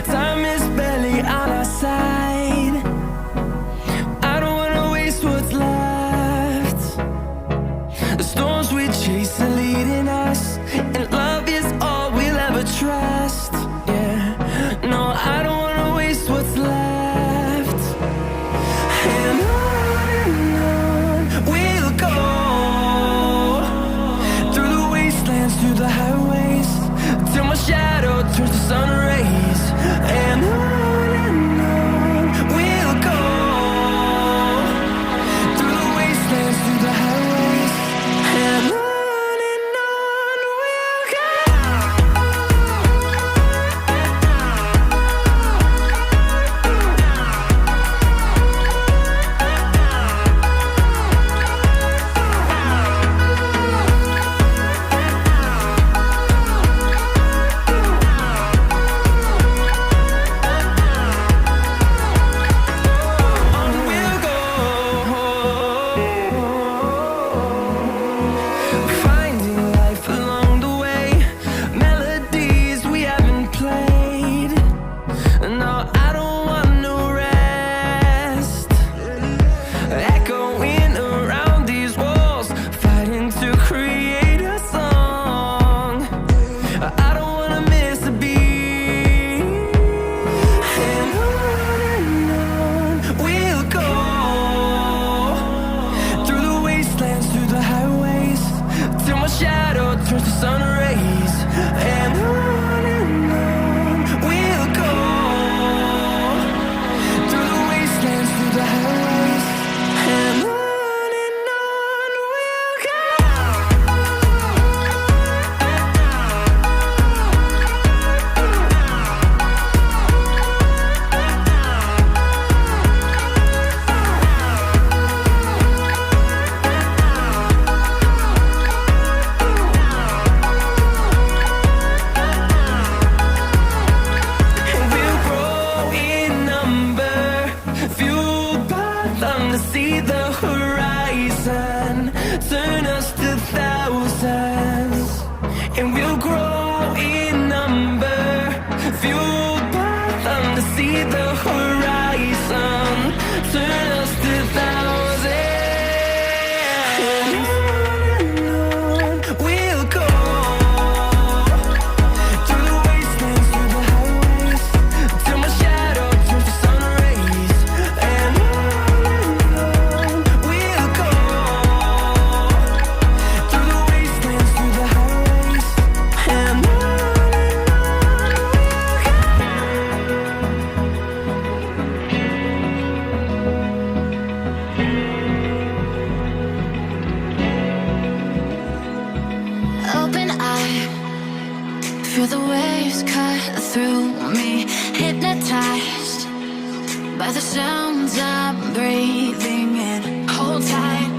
Time is barely on our side. I don't wanna waste what's left. The storms we chase are leading us, and love is all we'll ever trust. Yeah, no, I don't wanna waste what's left. And on we'll go, through the wastelands, through the highways, till my shadow turns to sun rays. And on we'll go, through the wastelands, through the highways, and on we'll go. Finding life along the way, melodies we haven't played. No, I don't want no rest. Echoing around these walls, fighting to create a song. I don't wanna miss a beat. And on we'll go, through the wastelands, through the highways, till my shadow turns to sun rays. And on we'll go, through the wastelands, through the highways, and on we'll go. And we'll grow in number, fueled by them to see the horizon, turn us to thousands. And we'll grow in number, fueled by them to see the horizon, turn us to thousands. And on we'll go, through the wastelands, through the highways, till my shadow turns to sun rays. And on we'll go, through the wastelands, through the highways, and on we'll go. Open eye, feel the waves cut through me, hypnotized by the sounds I'm breathing in. Hold tight,